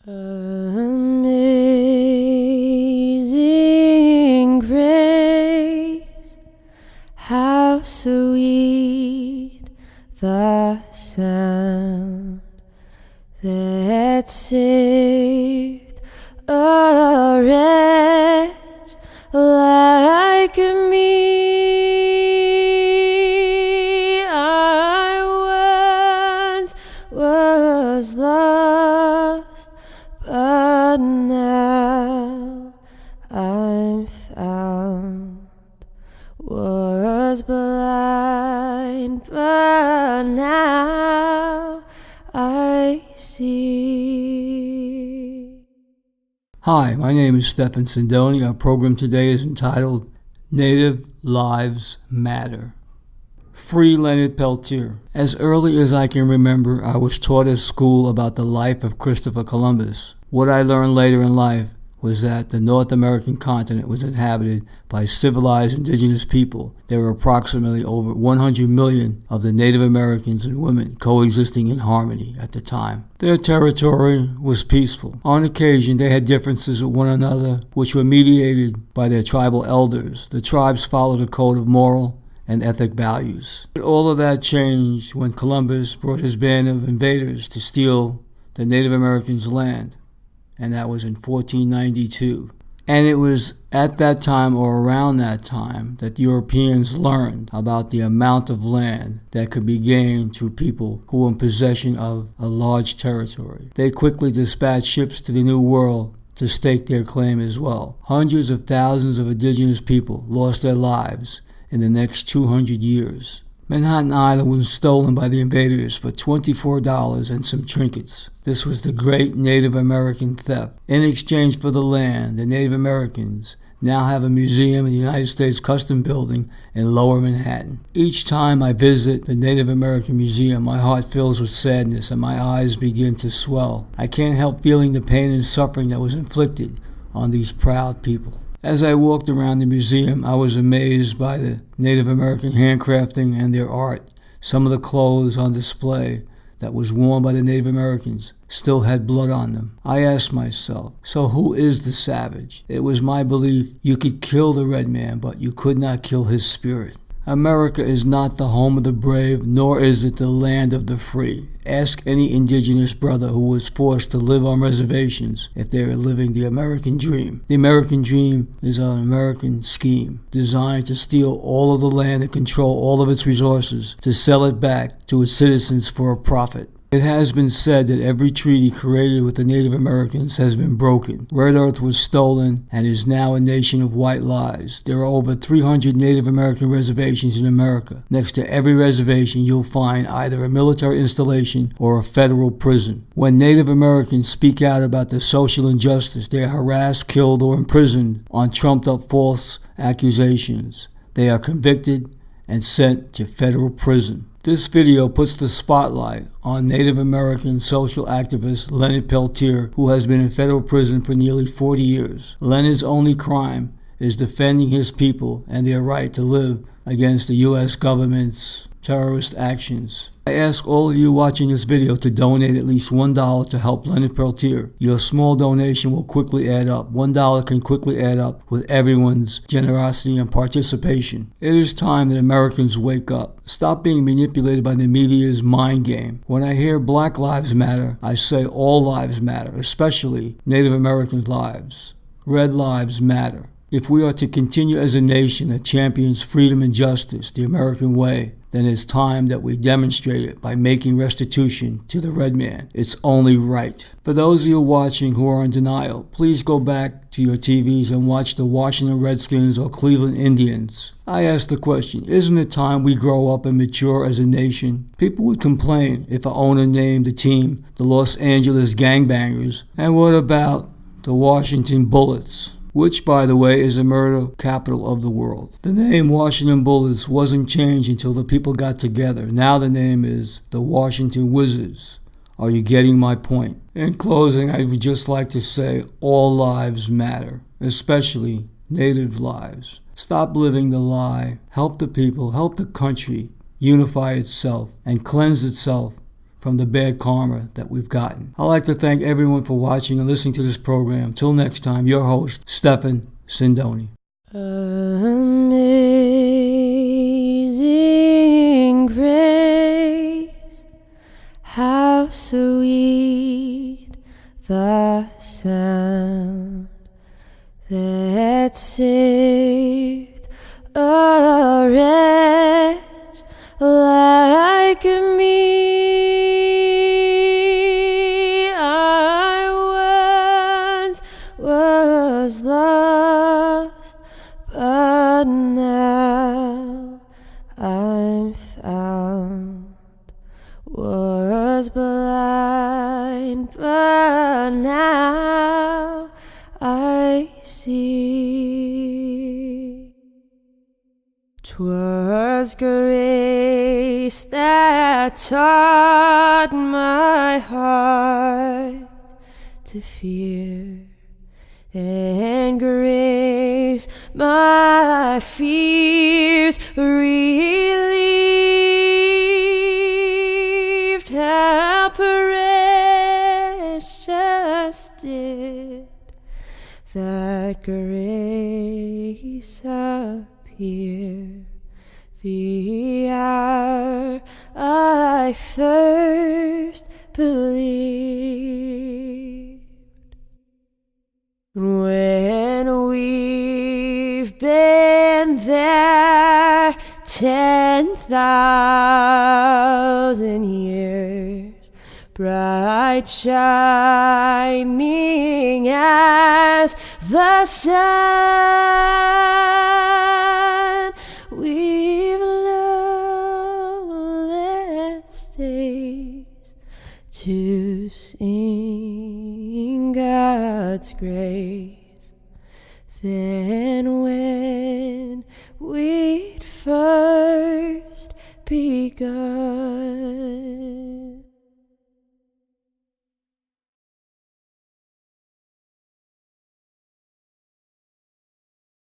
Amazing grace, how sweet the sound that saved a wretch like me. I once was lost, but now I'm found. Was blind, but now I see. Hi, my name is Sindoni. Our program today is entitled Native Lives Matter. Free Leonard Peltier. As early as I can remember, I was taught at school about the life of Christopher Columbus. What I learned later in life was that the North American continent was inhabited by civilized indigenous people. There were approximately over 100 million of the Native Americans and women coexisting in harmony at the time. Their territory was peaceful. On occasion, they had differences with one another, which were mediated by their tribal elders. The tribes followed a code of moral and ethic values. But all of that changed when Columbus brought his band of invaders to steal the Native Americans' land, and that was in 1492. And it was at that time or around that time that the Europeans learned about the amount of land that could be gained through people who were in possession of a large territory. They quickly dispatched ships to the New World to stake their claim as well. Hundreds of thousands of indigenous people lost their lives in the next 200 years. Manhattan Island was stolen by the invaders for $24 and some trinkets. This was the great Native American theft. In exchange for the land, the Native Americans now have a museum in the United States Custom Building in Lower Manhattan. Each time I visit the Native American Museum, my heart fills with sadness and my eyes begin to swell. I can't help feeling the pain and suffering that was inflicted on these proud people. As I walked around the museum, I was amazed by the Native American handcrafting and their art. Some of the clothes on display that was worn by the Native Americans still had blood on them. I asked myself, so who is the savage? It was my belief you could kill the red man, but you could not kill his spirit. America is not the home of the brave, nor is it the land of the free. Ask any indigenous brother who was forced to live on reservations if they are living the American dream. The American dream is an American scheme designed to steal all of the land and control all of its resources, to sell it back to its citizens for a profit. It has been said that every treaty created with the Native Americans has been broken. Red Earth was stolen and is now a nation of white lies. There are over 300 Native American reservations in America. Next to every reservation, you'll find either a military installation or a federal prison. When Native Americans speak out about the social injustice, they are harassed, killed, or imprisoned on trumped-up false accusations. They are convicted and sent to federal prison. This video puts the spotlight on Native American social activist Leonard Peltier, who has been in federal prison for nearly 40 years. Leonard's only crime is defending his people and their right to live against the U.S. government's terrorist actions. I ask all of you watching this video to donate at least $1 to help Leonard Peltier. Your small donation will quickly add up. $1 can quickly add up with everyone's generosity and participation. It is time that Americans wake up. Stop being manipulated by the media's mind game. When I hear Black Lives Matter, I say all lives matter, especially Native American lives. Red lives matter. If we are to continue as a nation that champions freedom and justice, the American way, then it's time that we demonstrate it by making restitution to the red man. It's only right. For those of you watching who are in denial, please go back to your TVs and watch the Washington Redskins or Cleveland Indians. I ask the question, isn't it time we grow up and mature as a nation? People would complain if an owner named the team the Los Angeles Gangbangers. And what about the Washington Bullets? Which, by the way, is the murder capital of the world. The name Washington Bullets wasn't changed until the people got together. Now the name is the Washington Wizards. Are you getting my point? In closing, I would just like to say all lives matter, especially Native lives. Stop living the lie. Help the people, help the country unify itself and cleanse itself from the bad karma that we've gotten. I'd like to thank everyone for watching and listening to this program. Till next time, your host, Stephen Sindoni. Amazing grace, how sweet the sound that saved a wretch like me. I once was lost, but now I'm found. Was blind, but now I see. 'Twas grace that taught my heart to fear, and grace my fears relieved. How precious did that grace appear, the hour I first believed. When we've been there 10,000 years, bright shining as the sun, we've no less days to sing God's grace than when we'd first begun.